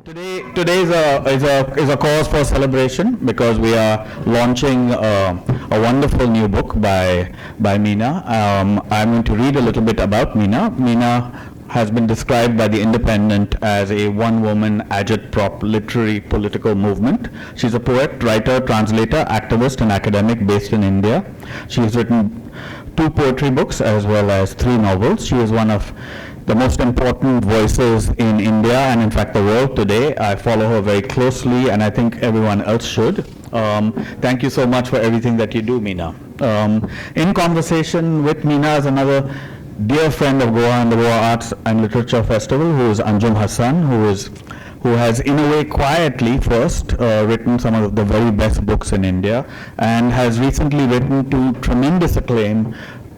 Today is a cause for celebration because we are launching a wonderful new book by Meena. I'm going to read a little bit about Meena. Meena has been described by The Independent as a one-woman agitprop literary political movement. She's a poet, writer, translator, activist, and academic based in India. She has written 2 poetry books as well as 3 novels. She is one of the most important voices in India and in fact the world today. I follow her very closely and I think everyone else should. Thank you so much for everything that you do, Meena. In conversation with Meena is another dear friend of Goa and the Goa Arts and Literature Festival, who is Anjum Hasan, who has in a way quietly first written some of the very best books in India and has recently written to tremendous acclaim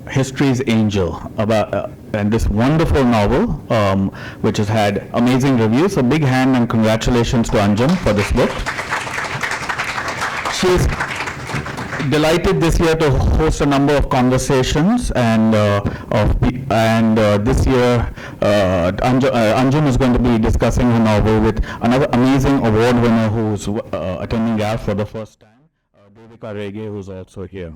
History's Angel, and this wonderful novel, which has had amazing reviews. So big hand and congratulations to Anjum for this book. She's delighted this year to host a number of conversations, and this year Anjum is going to be discussing her novel with another amazing award winner who's attending out for the first time, Devika Rege, who's also here.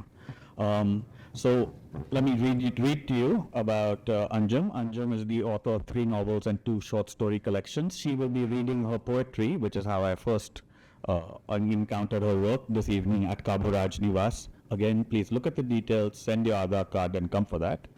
So let me read to you about Anjum. Anjum is the author of 3 novels and 2 short story collections. She will be reading her poetry, which is how I first encountered her work this evening at Kaburaj Nivas. Again, please look at the details, send your Aadhaar card and come for that.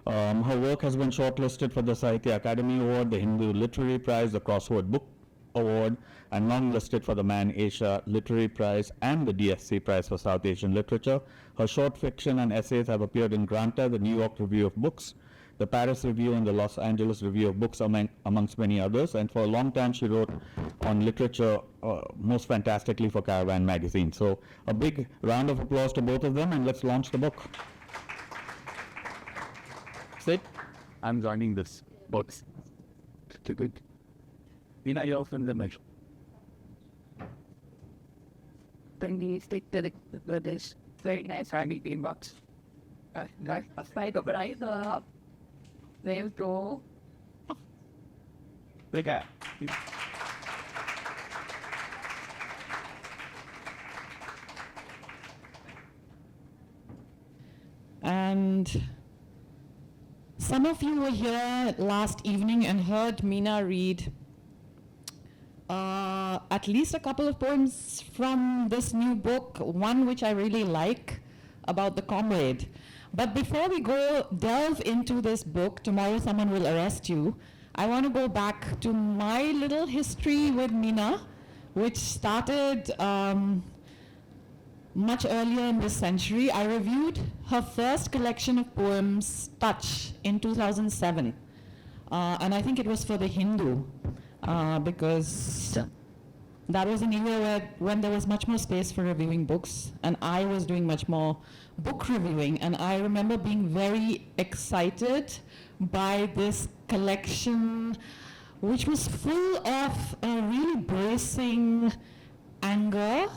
Her work has been shortlisted for the Sahitya Academy Award, the Hindu Literary Prize, the Crossword Book Award, and long-listed for the Man Asia Literary Prize and the DSC Prize for South Asian Literature. Her short fiction and essays have appeared in Granta, the New York Review of Books, the Paris Review, and the Los Angeles Review of Books, amongst many others. And for a long time, she wrote on literature, most fantastically for Caravan magazine. So a big round of applause to both of them, and let's launch the book. Sit. I'm joining this book. Too good. Meena, you're off in the middle. Then stick to this very nice having inbox. That's right, but I there you go. Look at. And some of you were here last evening and heard Meena read at least a couple of poems from this new book, one which I really like, about the comrade. But before we delve into this book, Tomorrow Someone Will Arrest You, I want to go back to my little history with Meena, which started much earlier in this century. I reviewed her first collection of poems, Touch, in 2007. And I think it was for The Hindu, because that was an era when there was much more space for reviewing books, and I was doing much more book reviewing. And I remember being very excited by this collection, which was full of a really bracing anger.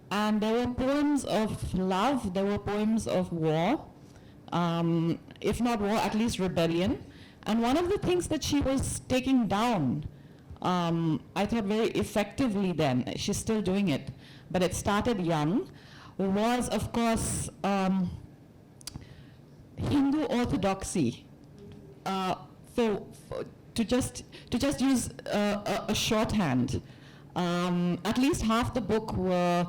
And there were poems of love, there were poems of war, if not war, at least rebellion. And one of the things that she was taking down, I thought very effectively then, she's still doing it, but it started young, was of course Hindu orthodoxy. To just use a shorthand, at least half the book were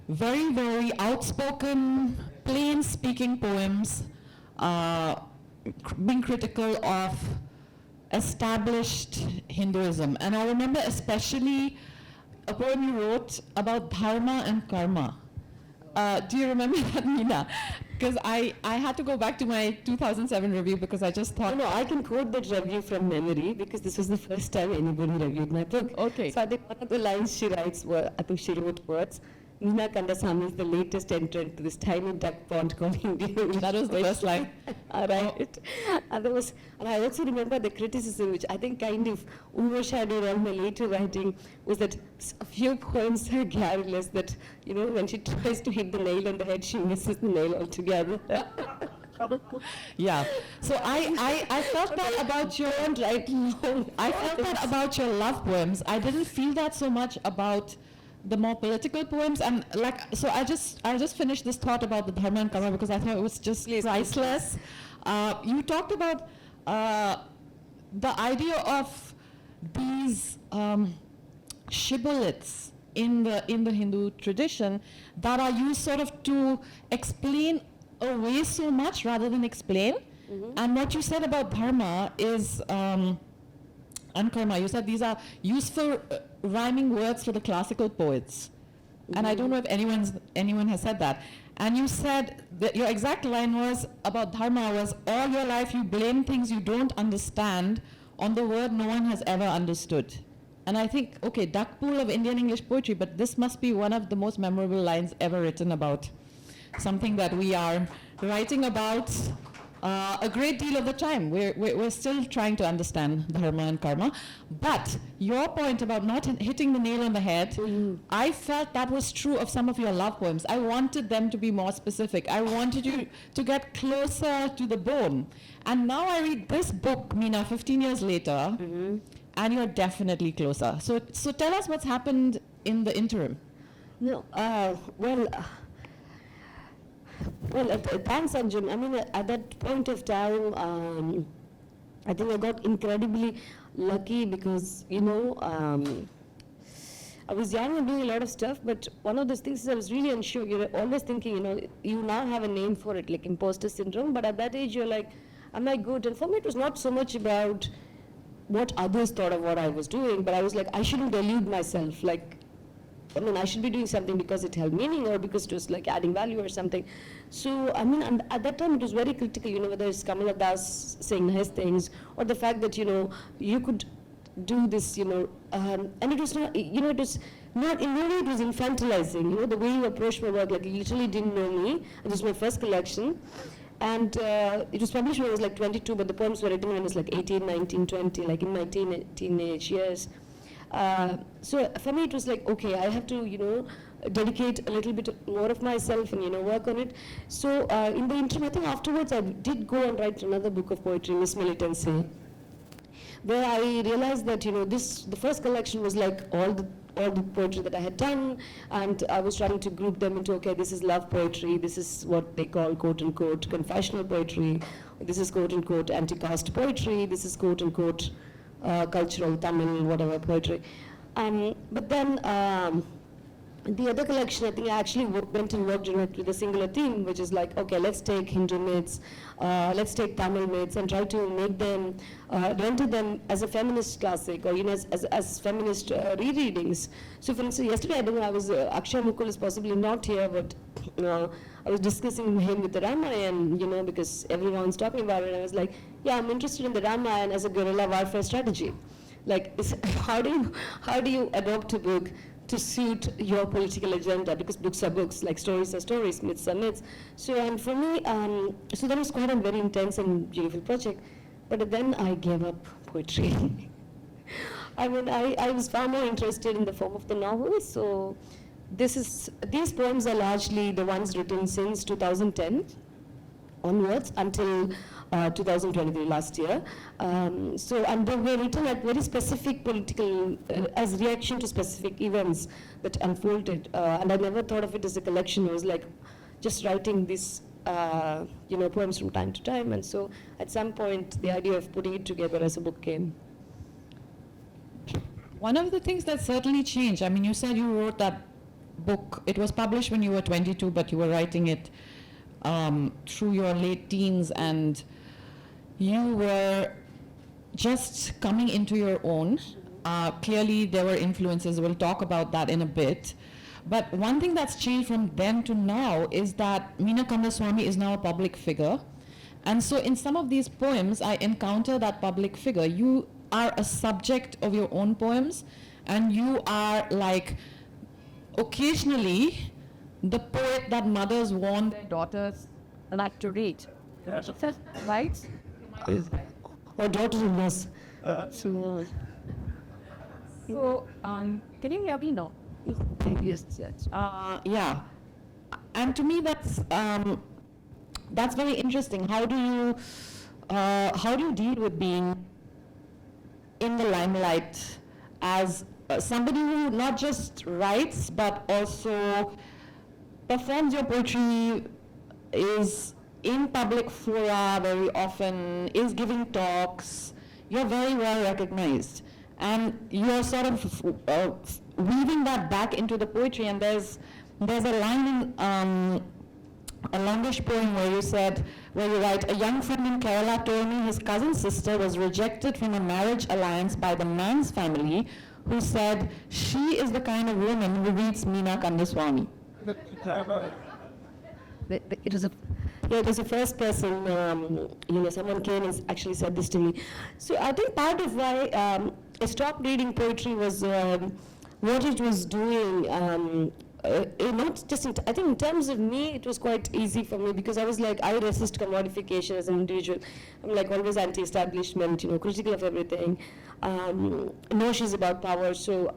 very, very outspoken, plain-speaking poems, being critical of established Hinduism. And I remember especially a poem you wrote about dharma and karma. Do you remember that, Meena? Because I had to go back to my 2007 review because I just thought... No, I can quote that review from memory because this was the first time anybody reviewed my book. Okay. So I think one of the lines she writes were, I think she wrote words, Meena Kandasamy is the latest entrant to this tiny duck pond called India. That was the first line. Right. And I also remember the criticism, which I think kind of overshadowed all my later writing, was that a few poems are garrulous, that, when she tries to hit the nail on the head, she misses the nail altogether. Yeah. So I felt that about your Right now. I felt that about your love poems. I didn't feel that so much about the more political poems. And like, so I'll just finish this thought about the Dharma and Karma because I thought it was just priceless. You talked about the idea of these shibboleths in the Hindu tradition that are used sort of to explain away so much rather than explain. And what you said about dharma is and karma, you said these are useful rhyming words for the classical poets. And I don't know if anyone has said that. And you said that your exact line was about dharma was, all your life you blame things you don't understand on the word no one has ever understood. And I think, okay, duck pool of Indian English poetry, but this must be one of the most memorable lines ever written about something that we are writing about a great deal of the time. We're still trying to understand dharma and karma. But your point about not hitting the nail on the head, I felt that was true of some of your love poems. I wanted them to be more specific. I wanted you to get closer to the bone. And now I read this book, Meena, 15 years later, and you're definitely closer. So tell us what's happened in the interim. No, thanks, Anjum. I mean, at that point of time, I think I got incredibly lucky because, I was young and doing a lot of stuff, but one of those things is I was really unsure. You're always thinking, you now have a name for it, like imposter syndrome, but at that age, you're like, am I good? And for me, it was not so much about what others thought of what I was doing, but I was like, I shouldn't delude myself. Like, I should be doing something because it held meaning or because it was like adding value or something. So, and at that time it was very critical, whether it's Kamala Das saying nice things or the fact that, you could do this, and it was not, it was not, in no way it was infantilizing, the way you approached my work, like you literally didn't know me. It was my first collection. And it was published when I was like 22, but the poems were written when I was like 18, 19, 20, like in my teenage years. So for me it was like, okay, I have to, dedicate a little bit more of myself and, work on it. So in the interim, I think afterwards I did go and write another book of poetry, Miss Militancy, where I realized that, the first collection was like all the poetry that I had done, and I was trying to group them into, okay, this is love poetry, this is what they call quote-unquote confessional poetry, this is quote-unquote anti-caste poetry, this is quote-unquote cultural Tamil, whatever poetry. But then the other collection, I think I actually went and worked with a singular theme, which is like, okay, let's take Hindu myths, let's take Tamil myths and try to make them, render them as a feminist classic or, as feminist rereadings. So for instance, yesterday, I don't know, I was, Akshay Mukul is possibly not here, but I was discussing him with the Ramayan, because everyone's talking about it, and I was like, yeah, I'm interested in the Ramayan as a guerrilla warfare strategy. Like, how do you adopt a book to suit your political agenda, because books are books, like stories are stories, myths are myths. So, and for me, so that was quite a very intense and beautiful project. But then I gave up poetry. I mean, I was far more interested in the form of the novel. So these poems are largely the ones written since 2010 onwards until 2023, last year. And they were written at very specific political, as reaction to specific events that unfolded. And I never thought of it as a collection. It was like just writing these, poems from time to time. And so at some point, the idea of putting it together as a book came. One of the things that certainly changed, I mean, you said you wrote that book. It was published when you were 22, but you were writing it through your late teens, and you were just coming into your own. Clearly, there were influences. We'll talk about that in a bit. But one thing that's changed from then to now is that Meena Kandasamy is now a public figure. And so in some of these poems, I encounter that public figure. You are a subject of your own poems, and you are like, occasionally, the poet that mothers warn their daughters like to read. Right? Or daughter-in-laws. So, can you hear me now? Yes. Yeah. And to me, that's that's very interesting. How do you deal with being in the limelight as somebody who not just writes but also performs your poetry, is in public fora very often, is giving talks, you're very well recognized, and you're sort of weaving that back into the poetry. And there's a line in a longish poem where you write, a young friend in Kerala told me his cousin's sister was rejected from a marriage alliance by the man's family, who said she is the kind of woman who reads Meena Kandasamy. It was a first person, someone came and actually said this to me. So I think part of why I stopped reading poetry was what it was doing. Not just, I think in terms of me, it was quite easy for me because I was like, I resist commodification as an individual. I'm like always anti-establishment, critical of everything. Notions about power. So,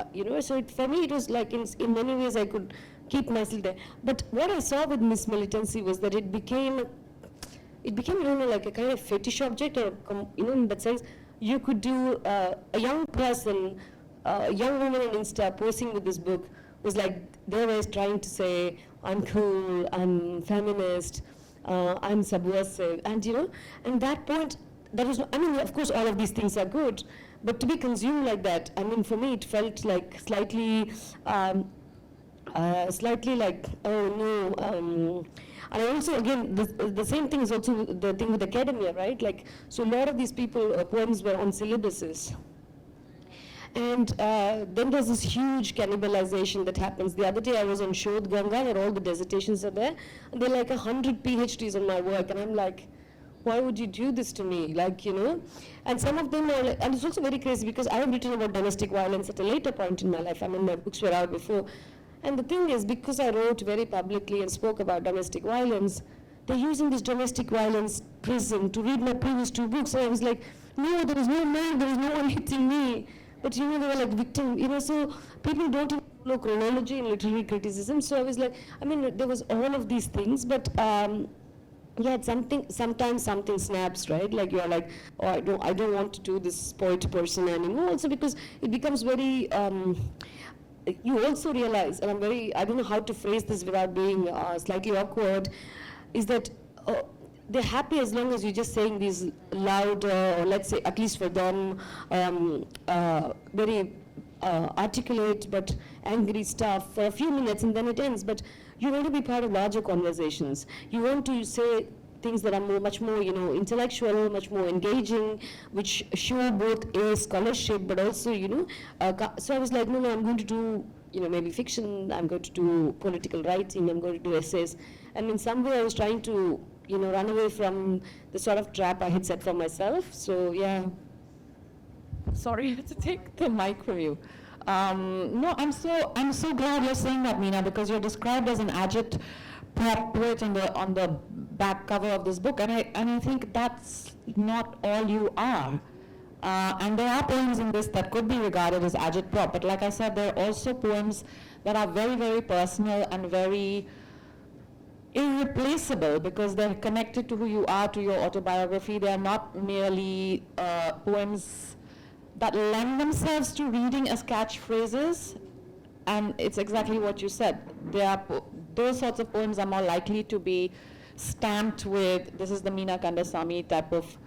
for me, it was like in many ways I could keep myself there. But what I saw with Miss Militancy was that it became, like a kind of fetish object, or, in that sense, you could do a young person, a young woman on Insta posing with this book was like, they were trying to say, I'm cool, I'm feminist, I'm subversive, and and that point, that was, of course all of these things are good, but to be consumed like that, for me it felt like slightly like, oh no, and also again, the same thing is also the thing with academia, right? Like, so a lot of these people, poems were on syllabuses. And then there's this huge cannibalization that happens. The other day I was on Shodh Ganga, where all the dissertations are there, and there are like 100 PhDs on my work, and I'm like, why would you do this to me? Like, and some of them are like, and it's also very crazy because I have written about domestic violence at a later point in my life. My books were out before. And the thing is, because I wrote very publicly and spoke about domestic violence, they're using this domestic violence prism to read my previous 2 books. And I was like, no, there was no man, there was no one hitting me. But they were like victim, so people don't even follow chronology in literary criticism. So I was like, there was all of these things, but sometimes something snaps, right? Like you're like, oh, I don't want to do this poet person anymore. Also because it becomes very, you also realize, and I don't know how to phrase this without being slightly awkward, is that they're happy as long as you're just saying these loud, or let's say, at least for them, very articulate but angry stuff for a few minutes, and then it ends. But you want to be part of larger conversations. You want to say things that are much more, intellectual, much more engaging, which show both a scholarship, but also, so I was like, no, I'm going to do, maybe fiction, I'm going to do political writing, I'm going to do essays. And in some way I was trying to, run away from the sort of trap I had set for myself. So, yeah. Sorry, I had to take the mic from you. No, I'm so glad you're saying that, Meena, because you're described as an agit prop poet on the back cover of this book, and I think that's not all you are. And there are poems in this that could be regarded as agit prop, but like I said, there are also poems that are very, very personal and very irreplaceable because they're connected to who you are, to your autobiography. They are not merely poems that lend themselves to reading as catchphrases, and it's exactly what you said. Those sorts of poems are more likely to be stamped with, this is the Meena Kandasamy type of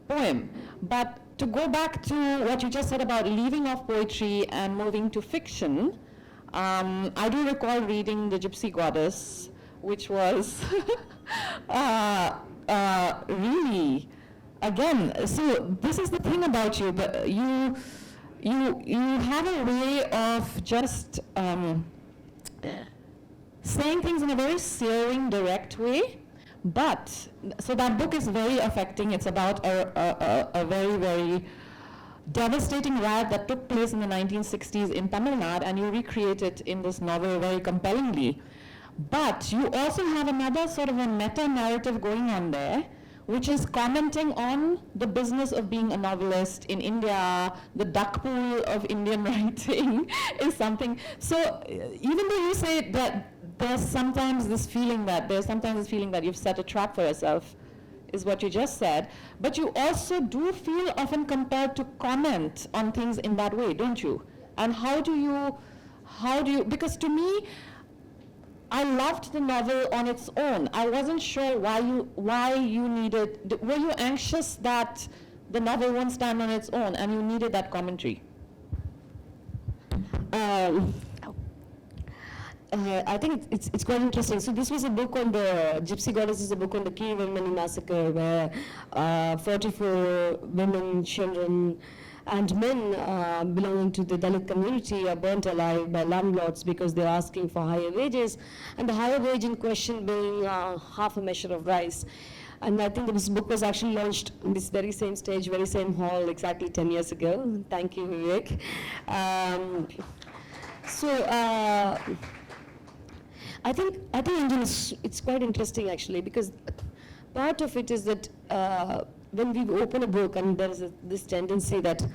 poem. But to go back to what you just said about leaving off poetry and moving to fiction, I do recall reading The Gypsy Goddess, which was really, again, so this is the thing about you, but you have a way of just saying things in a very searing, direct way. But, so that book is very affecting. It's about a very, very devastating riot that took place in the 1960s in Tamil Nadu, and you recreate it in this novel very compellingly. But you also have another sort of a meta-narrative going on there, which is commenting on the business of being a novelist in India. The duck pool of Indian writing is something. So even though you say that there's sometimes this feeling that you've set a trap for yourself, is what you just said, but you also do feel often compelled to comment on things in that way, don't you? And how do you, because to me, I loved the novel on its own. I wasn't sure why you needed, were you anxious that the novel won't stand on its own and you needed that commentary? I think it's quite interesting. So this was a book on the Gypsy Goddess, is a book on the Key-Women massacre, where 44 women, children, and men belonging to the Dalit community are burnt alive by landlords because they're asking for higher wages, and the higher wage in question being half a measure of rice. And I think this book was actually launched on this very same stage, very same hall, exactly 10 years ago. Thank you, Vivek. I think Anjum, it's quite interesting actually, because part of it is that when we open a book and there is this tendency that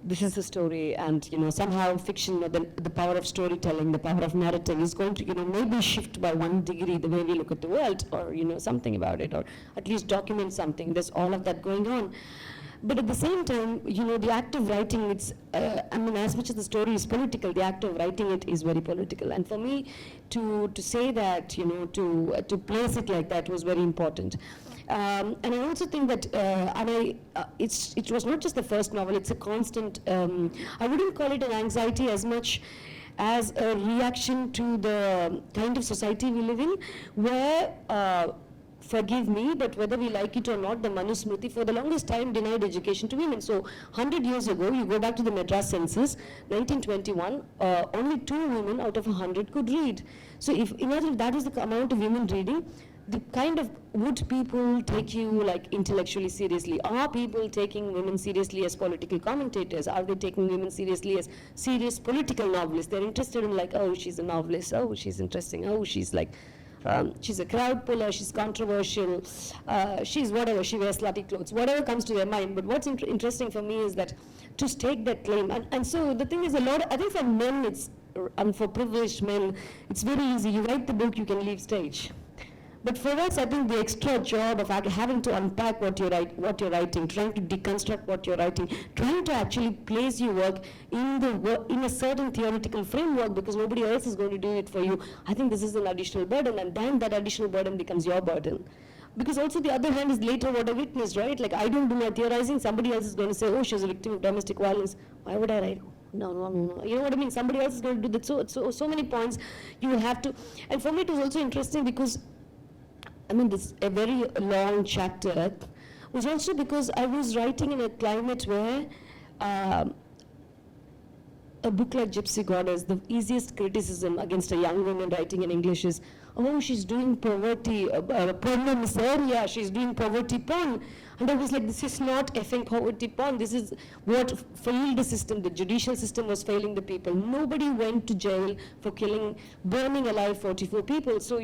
this is a story, and somehow fiction, or the power of storytelling, the power of narrative is going to maybe shift by 1 degree the way we look at the world, or something about it, or at least document something. There's all of that going on. But at the same time, the act of writing, it's, as much as the story is political, the act of writing it is very political. And for me, to say that, to place it like that was very important. And I also think that, it was not just the first novel, it's a constant, I wouldn't call it an anxiety as much as a reaction to the kind of society we live in, where, forgive me, but whether we like it or not, the Manusmriti for the longest time denied education to women. So 100 years ago, you go back to the Madras census, 1921, only 2 women out of 100 could read. So imagine if that is the amount of women reading, the kind of, would people take you like intellectually seriously? Are people taking women seriously as political commentators? Are they taking women seriously as serious political novelists? They're interested in like, oh, she's a novelist, oh, she's interesting, oh, she's like, she's a crowd puller, she's controversial, she's whatever, she wears slutty clothes, whatever comes to their mind. But what's interesting for me is that to stake that claim, and so the thing is I think for men, and for privileged men, it's very easy. You write the book, you can leave stage. But for us, I think the extra job of having to unpack what you're writing, trying to deconstruct what you're writing, trying to actually place your work in a certain theoretical framework, because nobody else is going to do it for you. I think this is an additional burden, and then that additional burden becomes your burden. Because also the other hand is later what I witnessed, right? Like I don't do my theorizing, somebody else is going to say, oh, she was a victim of domestic violence. Why would I write? No. You know what I mean? Somebody else is going to do that. So many points you will have to. And for me, it was also interesting because this a very long chapter was also because I was writing in a climate where a book like Gypsy Goddess, the easiest criticism against a young woman writing in English is, oh, she's doing poverty, porno miseria, she's doing poverty porn. And I was like, this is not effing poverty porn. This is what failed the system. The judicial system was failing the people. Nobody went to jail for burning alive 44 people. So,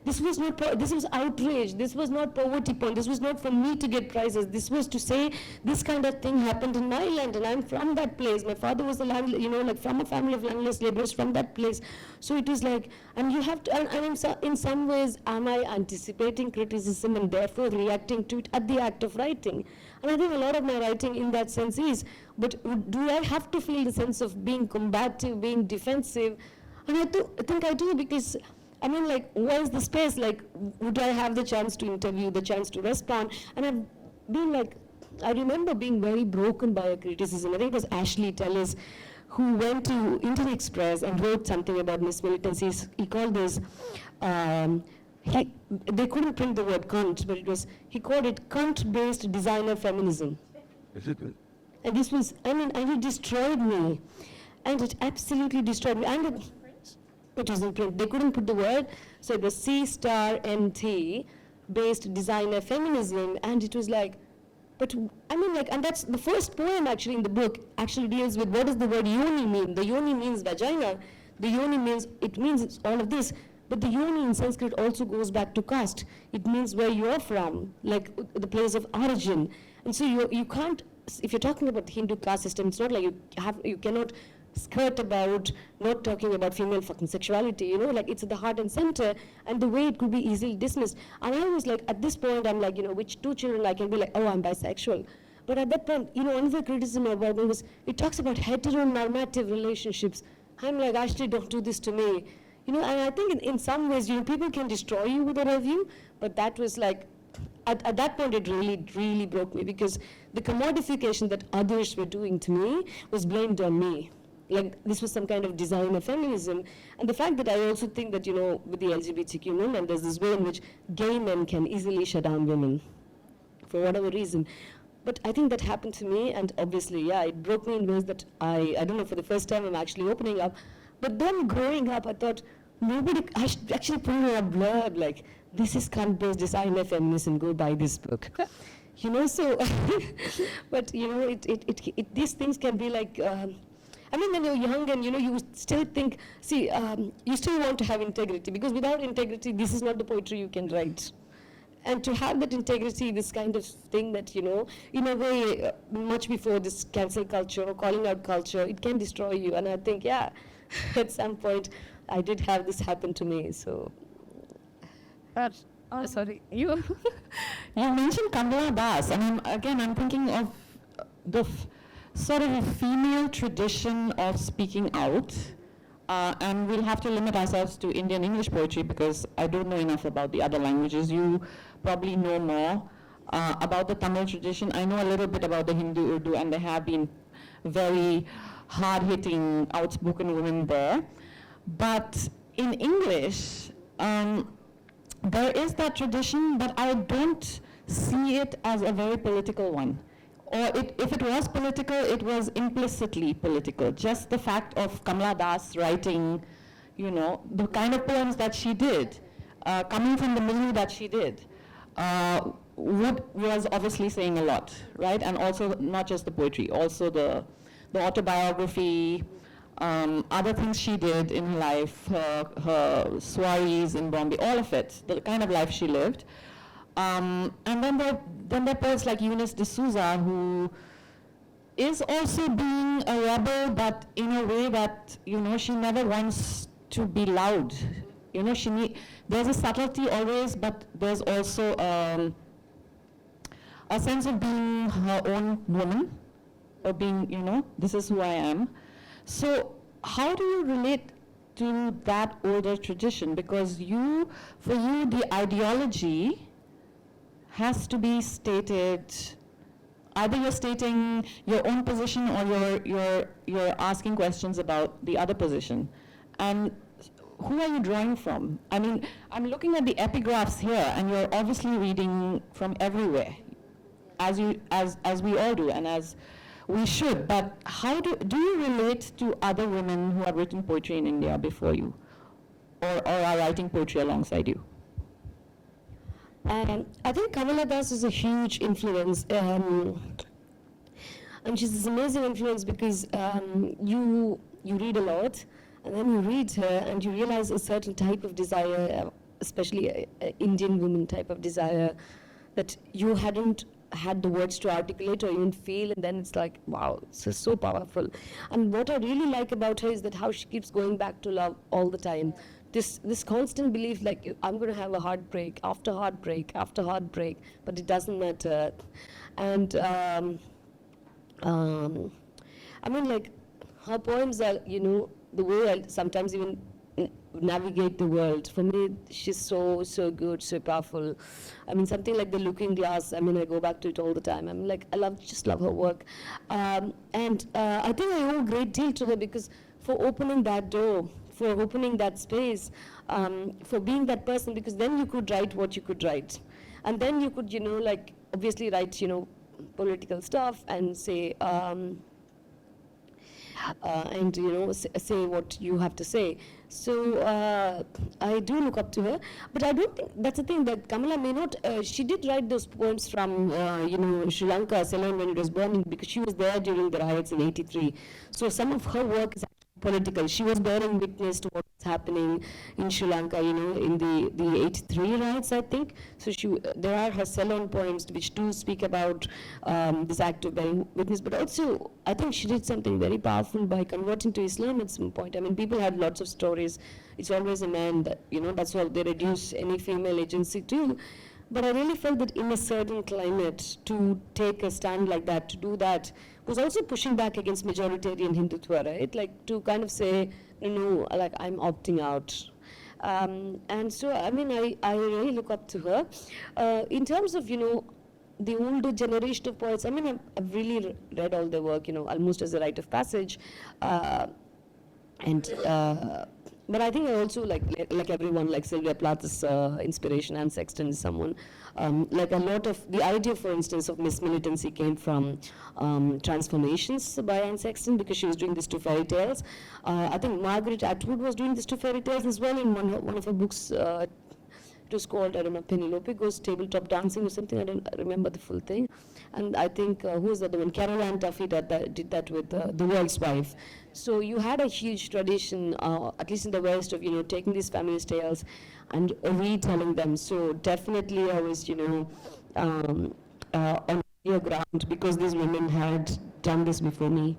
this was outrage. This was not poverty porn. This was not for me to get prizes. This was to say, this kind of thing happened in my land, and I'm from that place. My father was from a family of landless laborers from that place. So it was like, and you have to, and in some ways, am I anticipating criticism and therefore reacting to it at the act of writing? And I think a lot of my writing in that sense is, but do I have to feel the sense of being combative, being defensive? And I think I do, because where's the space? Like, would I have the chance to interview, the chance to respond? And I've been like, I remember being very broken by a criticism. I think it was Ashley Tellis who went to Indian Express and wrote something about Miss Militancy. He called this, they couldn't print the word cunt, but he called it cunt-based designer feminism. And this was, and it destroyed me. And it absolutely destroyed me. And it was in print. They couldn't put the word, so it was C*NT based designer feminism, and it was like, but and that's the first poem actually in the book actually deals with what does the word yoni mean. The yoni means vagina. The yoni means it's all of this. But the yoni in Sanskrit also goes back to caste. It means where you're from, like the place of origin. And so you can't, if you're talking about the Hindu caste system, it's not like you cannot skirt about not talking about female fucking sexuality, you know, like it's at the heart and center, and the way it could be easily dismissed. And I was like, at this point, I'm like, you know, which two children I can be like, oh, I'm bisexual. But at that point, you know, another criticism about me was, it talks about heteronormative relationships. I'm like, actually, don't do this to me. You know, and I think in some ways, you know, people can destroy you with a review, but that was like, at that point, it really broke me, because the commodification that others were doing to me was blamed on me. Like, this was some kind of designer feminism. And the fact that I also think that, you know, with the LGBTQ movement, there's this way in which gay men can easily shut down women for whatever reason. But I think that happened to me, and obviously, yeah, it broke me in ways that I don't know, for the first time I'm actually opening up. But then growing up, I thought, I should actually put in a blurb, like, this is cunt-based designer feminism, go buy this book. You know, so, but, you know, these things can be like, I mean, when you're young and, you know, you still think, see, you still want to have integrity, because without integrity, this is not the poetry you can write. And to have that integrity, this kind of thing that, you know, in a way, much before this cancel culture or calling out culture, it can destroy you. And I think, yeah, at some point, I did have this happen to me, so. Sorry, you? You mentioned Kamala Das. I mean, again, I'm thinking of the sort of a female tradition of speaking out. And we'll have to limit ourselves to Indian English poetry, because I don't know enough about the other languages. You probably know more about the Tamil tradition. I know a little bit about the Hindu Urdu, and there have been very hard-hitting, outspoken women there. But in English, there is that tradition, but I don't see it as a very political one. Or if it was political, it was implicitly political. Just the fact of Kamala Das writing, you know, the kind of poems that she did, coming from the milieu that she did, was obviously saying a lot, right? And also not just the poetry, also the autobiography, other things she did in her life, her soirees in Bombay, all of it, the kind of life she lived. And then there are poets like Eunice D'Souza, who is also being a rebel, but in a way that, you know, she never wants to be loud. You know, there's a subtlety always, but there's also a sense of being her own woman, or being, you know, this is who I am. So how do you relate to that older tradition? Because for you, the ideology has to be stated, either you're stating your own position or you're asking questions about the other position. And who are you drawing from? I mean, I'm looking at the epigraphs here, and you're obviously reading from everywhere, as we all do, and as we should. But how do you relate to other women who have written poetry in India before you, or are writing poetry alongside you? I think Kamala Das is a huge influence, and she's this amazing influence because you read a lot, and then you read her, and you realize a certain type of desire, especially an Indian woman type of desire, that you hadn't had the words to articulate or even feel, and then it's like, wow, it's just so powerful. And what I really like about her is that how she keeps going back to love all the time. This constant belief, like, I'm going to have a heartbreak after heartbreak after heartbreak, but it doesn't matter. And I mean, like, her poems are, you know, the way I sometimes even navigate the world. For me, she's so good, so powerful. I mean, something like The Looking Glass, I mean, I go back to it all the time. I'm like, just love her work. And I think I owe a great deal to her, because for opening that door, for opening that space, for being that person, because then you could write what you could write. And then you could, you know, like, obviously write, you know, political stuff and say, and, you know, say what you have to say. So I do look up to her, but I don't think, that's the thing, that Kamala may not, she did write those poems from, you know, Sri Lanka, Ceylon, when it was burning, because she was there during the riots in '83. So some of her work is actually political. She was bearing witness to what was happening in Sri Lanka, in the 83 riots, I think. So there are her salon poems which do speak about this act of bearing witness, but also I think she did something very powerful by converting to Islam at some point. I mean, people had lots of stories. It's always a man that, that's what they reduce any female agency to. But I really felt that in a certain climate, to take a stand like that, to do that, was also pushing back against majoritarian Hindutva, right? Like to kind of say, like I'm opting out. And so, I mean, I really look up to her. In terms of, the older generation of poets, I mean, I've really read all their work, almost as a rite of passage. But I think I also, like everyone, like Sylvia Plath's inspiration, and Sexton is someone, like a lot of, the idea, for instance, of Miss Militancy came from Transformations by Anne Sexton, because she was doing this to fairy tales. I think Margaret Atwood was doing this to fairy tales as well in one of her books. It was called, I don't know, Penelope Goes Tabletop Dancing or something. I don't remember the full thing. And I think, who was the other one? Carol Ann Duffy did that with The World's Wife. So you had a huge tradition, at least in the West, of, taking these feminist tales and retelling them. So definitely I was, on your ground, because these women had done this before me.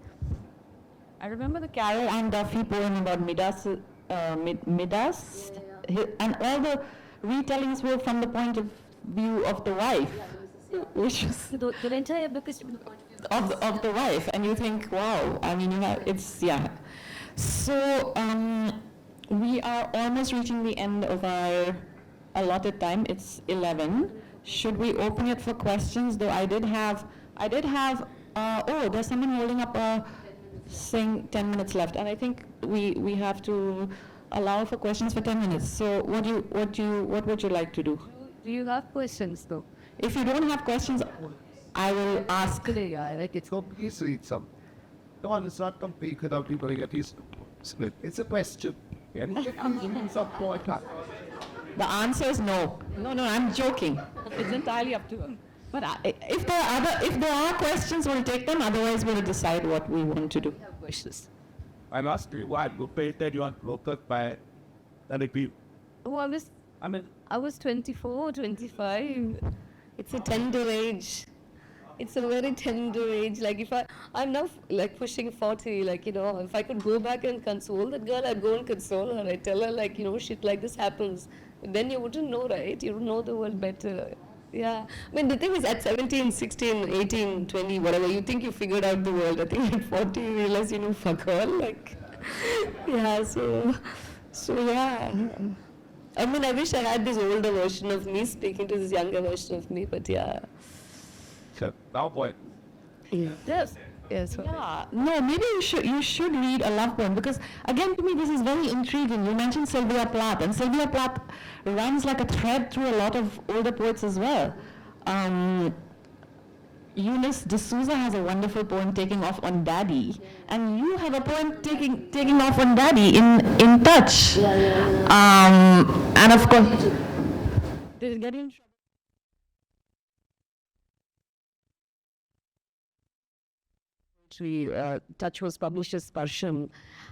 I remember the Carol Ann Duffy poem about Midas, and all the retellings were from the point of view of the wife, which was The entire book is from the point of view of the wife, and you think, wow, I mean, yeah. So we are almost reaching the end of our allotted time. It's 11. Should we open it for questions? Though I did have, oh, there's someone holding up a saying 10 minutes left, and I think we have to allow for questions for 10 minutes. So what would you like to do? Do you have questions though? If you don't have questions, I will ask. Yeah, like it's So please read some. No, it's not complete without people getting split. It's a question. Yeah. Some point. The answer is no. No, I'm joking. it's entirely up to her. But if there are questions, we'll take them. Otherwise, we'll decide what we want to do. Questions. I'm asking why you painted you are looked by other people. Oh, I was 24, 25. It's a tender age. It's a very tender age. Like I'm now like pushing 40, like, if I could go back and console that girl, I'd go and console her. I'd tell her, like, shit like this happens. Then you wouldn't know, right? You would know the world better. Yeah. I mean, the thing is, at 17, 16, 18, 20, whatever, you think you figured out the world. I think at 40, you realize, fuck all. Like, yeah, so yeah. I mean, I wish I had this older version of me speaking to this younger version of me, but yeah. So now what? Yeah. Yes. Yes. Yeah. No, maybe you should read a love poem, because again, to me this is very intriguing. You mentioned Sylvia Plath, and Sylvia Plath runs like a thread through a lot of older poets as well. Eunice D'Souza has a wonderful poem, Taking Off on Daddy, and you have a poem taking off on Daddy in Touch. And of course, Did it get in trouble? Touch was published as Sparsham,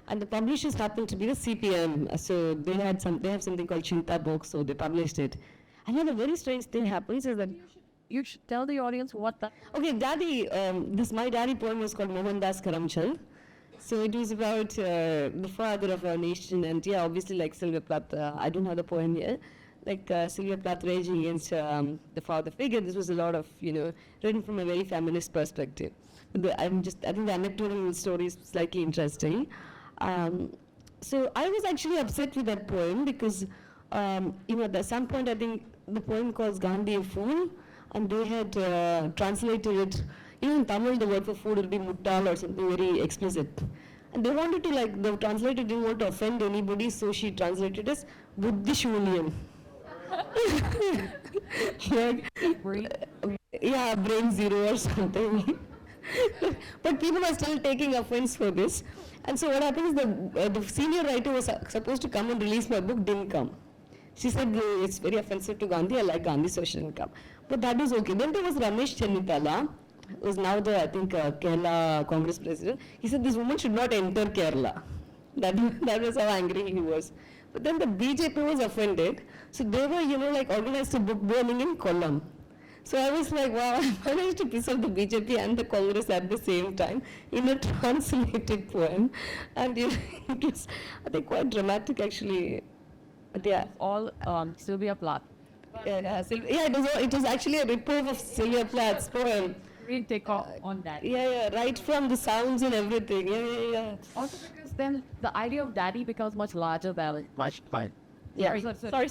and the publishers happened to be the CPM, so they have something called Chinta Books, so they published it. And then a very strange thing happens is that, You should tell the audience what that. okay, Daddy, my daddy poem was called Mohandas Karamchand. So it was about the father of our nation, and yeah, obviously like Sylvia Plath, I don't have the poem here, like Sylvia Plath raging against the father figure. This was a lot of, written from a very feminist perspective. But I think the anecdotal story is slightly interesting. So I was actually upset with that poem because, at some point I think the poem calls Gandhi a fool, and they had translated it, in Tamil the word for food would be muttal or something very explicit. And they wanted to, the translator didn't want to offend anybody, so she translated as Buddhishunyam. Yeah, brain zero or something. But people are still taking offense for this. And so what happened is the senior writer was supposed to come and release my book, didn't come. She said, it's very offensive to Gandhi, I like Gandhi, so she didn't come. But that was okay. Then there was Ramesh Chennitala, who is now the, Kerala Congress president. He said this woman should not enter Kerala. That was how angry he was. But then the BJP was offended, so they were, like organized a book burning in Kollam. So I was like, wow, I managed to piss off the BJP and the Congress at the same time in a translated poem. And it was, I think, quite dramatic actually. But yeah. All Sylvia Plath. It was actually a ripoff of Sylvia Plath's poem. Really take off on that. Right from the sounds and everything. Yeah. Also because then the idea of daddy becomes much larger than Much fine. Yeah. Sorry.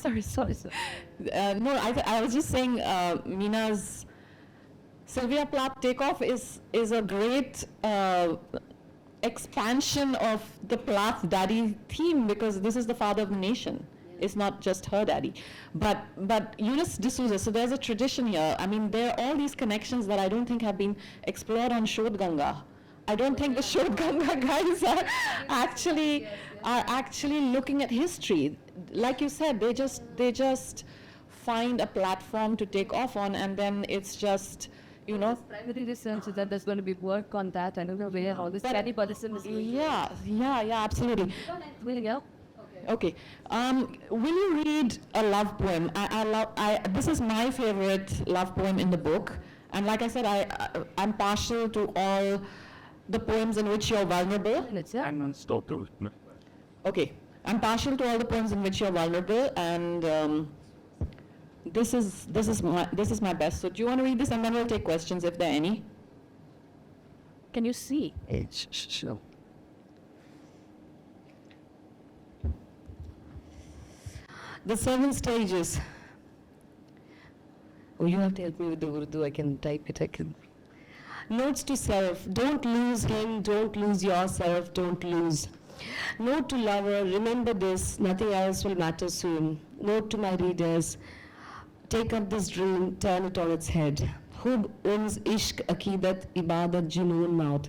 No, I was just saying Meena's Sylvia Plath takeoff is a great expansion of the Plath daddy theme, because this is the father of the nation. It's not just her daddy. But Eunice D'Souza, so there's a tradition here. I mean, there are all these connections that I don't think have been explored on Shodh Ganga. I don't think the Shodh Ganga guys are actually looking at history. Like you said, they just find a platform to take off on, and then it's just, Primary research is that there's going to be work on that. I don't know where all this daddy Buddhism is. Yeah, absolutely. Will you go? Okay. Will you read a love poem? This is my favorite love poem in the book. And like I said, I'm partial to all the poems in which you're vulnerable. And stop to it. Okay. I'm partial to all the poems in which you're vulnerable, and this is my best. So do you want to read this, and then we'll take questions if there are any? Can you see? Sure. The 7 stages. Oh, you have to help me with the Urdu. I can type it. Notes to self. Don't lose him. Don't lose yourself. Don't lose. Note to lover. Remember this. Nothing else will matter soon. Note to my readers. Take up this dream. Turn it on its head. Hub uns ishq akidat ibadat junoon maut.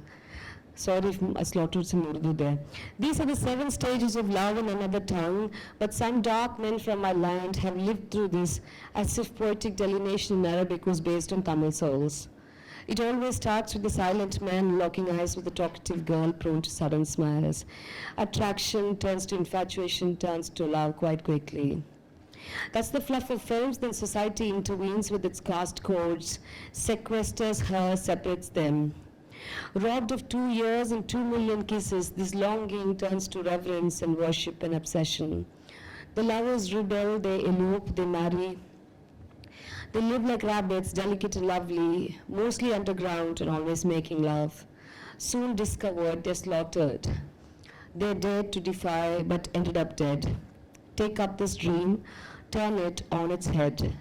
Sorry if I slaughtered some Urdu there. These are the 7 stages of love in another tongue, but some dark men from my land have lived through this as if poetic delineation in Arabic was based on Tamil souls. It always starts with the silent man locking eyes with a talkative girl prone to sudden smiles. Attraction turns to infatuation, turns to love quite quickly. That's the fluff of films, then society intervenes with its caste codes, sequesters her, separates them. Robbed of 2 years and 2 million kisses, this longing turns to reverence and worship and obsession. The lovers rebel, they elope, they marry. They live like rabbits, delicate and lovely, mostly underground and always making love. Soon discovered, they're slaughtered. They dared to defy, but ended up dead. Take up this dream, turn it on its head.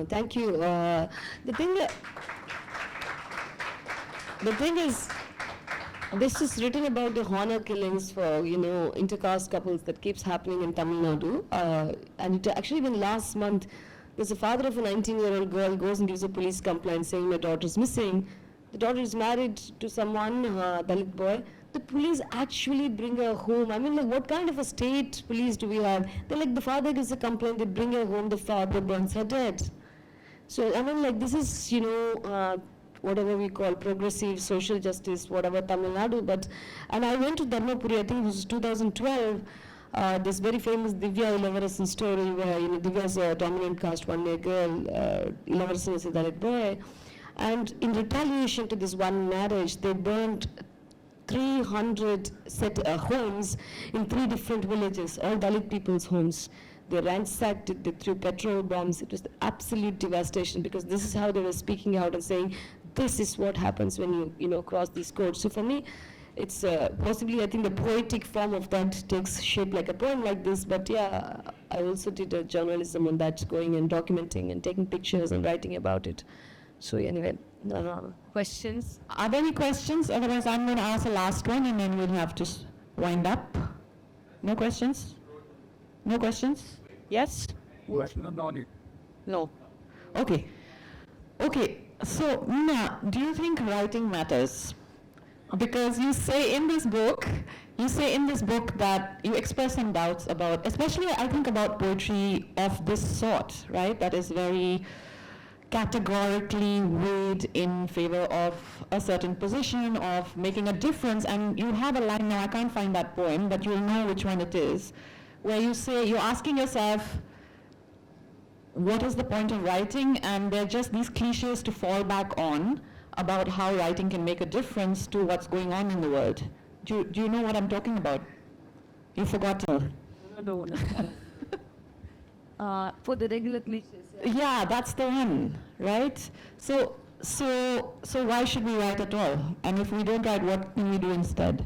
Thank you. The thing is, this is written about the honor killings for, intercaste couples that keeps happening in Tamil Nadu. And it actually even last month, there's a father of a 19-year-old girl goes and gives a police complaint saying my daughter's missing. The daughter is married to someone, Dalit boy. The police actually bring her home. I mean, like, what kind of a state police do we have? They're like, the father gives a complaint, they bring her home, the father burns her dead. So, I mean, like, this is, whatever we call progressive social justice, whatever Tamil Nadu. And I went to Dharmapuri, I think it was 2012, this very famous Divya Ilavarasan story where, Divya's a dominant caste, one girl, Ilavarasan is a Dalit boy. And in retaliation to this one marriage, they burned 300 homes in 3 different villages, all Dalit people's homes. They ransacked it, they threw petrol bombs. It was absolute devastation, because this is how they were speaking out and saying, this is what happens when you cross these codes. So for me, it's possibly, I think the poetic form of that takes shape like a poem like this, but yeah, I also did a journalism on that, going and documenting and taking pictures and writing about it. So anyway, questions? Are there any questions? Otherwise, I'm going to ask the last one, and then we'll have to wind up. No questions? No questions? Yes? No. Okay. So, Meena, do you think writing matters? Because you say in this book that you express some doubts about, especially I think about poetry of this sort, right? That is very categorically weighed in favor of a certain position, of making a difference. And you have a line now, I can't find that poem, but you'll know which one it is, where you say, you're asking yourself, what is the point of writing? And they're just these cliches to fall back on about how writing can make a difference to what's going on in the world. Do you know what I'm talking about? You forgot to. No. For the regular cliches. Yeah, that's the one, right? So why should we write at all? And if we don't write, what can we do instead?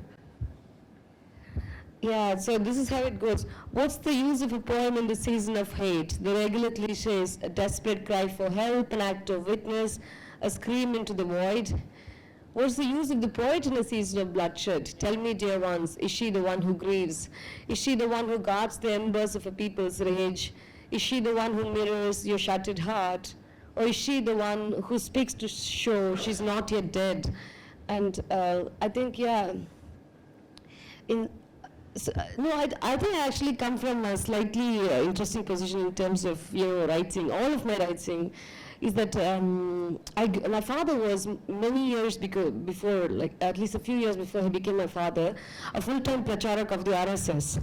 Yeah, so this is how it goes. What's the use of a poem in the season of hate? The regular cliches: a desperate cry for help, an act of witness, a scream into the void. What's the use of the poet in a season of bloodshed? Tell me, dear ones, is she the one who grieves? Is she the one who guards the embers of a people's rage? Is she the one who mirrors your shattered heart? Or is she the one who speaks to show she's not yet dead? And I think, yeah, I think I actually come from a slightly interesting position in terms of writing. All of my writing is that my father was many years before, like at least a few years before he became my father, a full-time pracharak of the RSS,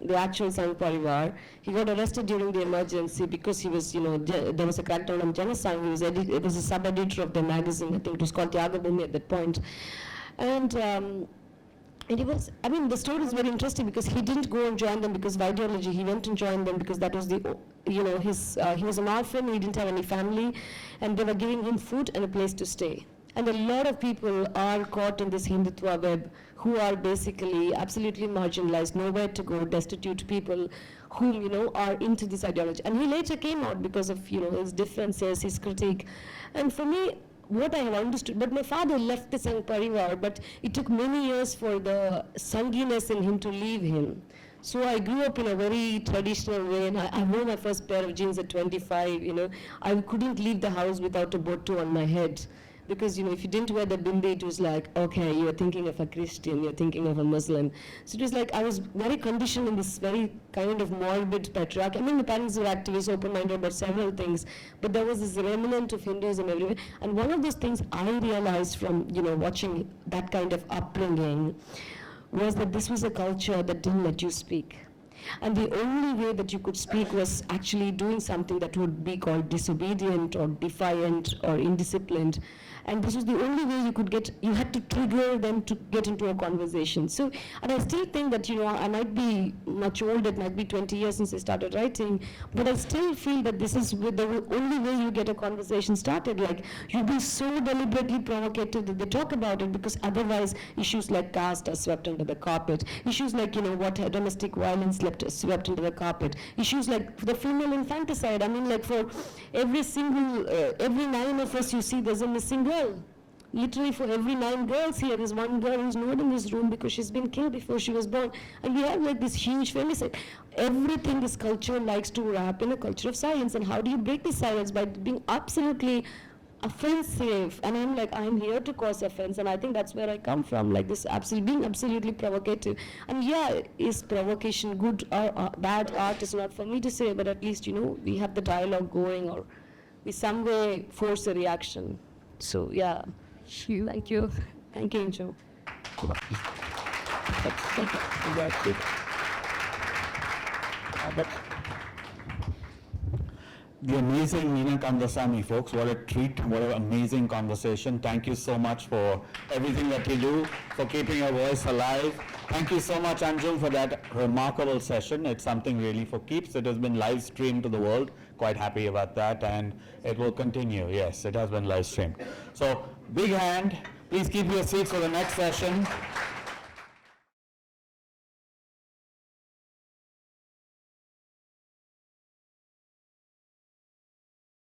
the actual Sangh Parivar. He got arrested during the emergency because he was, there was a crackdown on genocide. He was a sub-editor of the magazine. I think it was called Tyagabhumi at that point. And he was, the story is very interesting because he didn't go and join them because of ideology. He went and joined them because that was he was an orphan, he didn't have any family, and they were giving him food and a place to stay. And a lot of people are caught in this Hindutva web who are basically absolutely marginalized, nowhere to go, destitute people whom, are into this ideology. And he later came out because of, his differences, his critique. And for me, what I have understood, but my father left the Sangh Parivar, but it took many years for the Sanghiness in him to leave him. So I grew up in a very traditional way, and I wore my first pair of jeans at 25, I couldn't leave the house without a bottu on my head. Because, if you didn't wear the bindi, it was like, okay, you're thinking of a Christian, you're thinking of a Muslim. So it was like, I was very conditioned in this very kind of morbid patriarchy. My parents were activists, open-minded about several things, but there was this remnant of Hinduism everywhere. And one of those things I realized from, watching that kind of upbringing was that this was a culture that didn't let you speak. And the only way that you could speak was actually doing something that would be called disobedient or defiant or indisciplined. And this was the only way you could you had to trigger them to get into a conversation. So, and I still think that, I might be much older, it might be 20 years since I started writing, but I still feel that this is the only way you get a conversation started. Like, you'll be so deliberately provocative that they talk about it, because otherwise issues like caste are swept under the carpet. Issues like, domestic violence swept under the carpet. Issues like the female infanticide. For every 9 of us you see, there's a missing girl. Literally, for every 9 girls here, there's one girl who's not in this room because she's been killed before she was born. And we have this huge femicide. Everything this culture likes to wrap in a culture of silence. And how do you break this silence? By being absolutely offensive. And I'm here to cause offense, and I think that's where I come from, being absolutely provocative. And yeah, is provocation good or bad? Art is not for me to say, but at least, we have the dialogue going, or we some way force a reaction. So yeah. Thank you. Thank you, Anjum. The amazing Meena Kandasamy, folks. What a treat, what an amazing conversation. Thank you so much for everything that you do, for keeping your voice alive. Thank you so much, Anjum, for that remarkable session. It's something really for keeps. It has been live streamed to the world. Quite happy about that, and it will continue. Yes, it has been live streamed. So, big hand. Please keep your seats for the next session.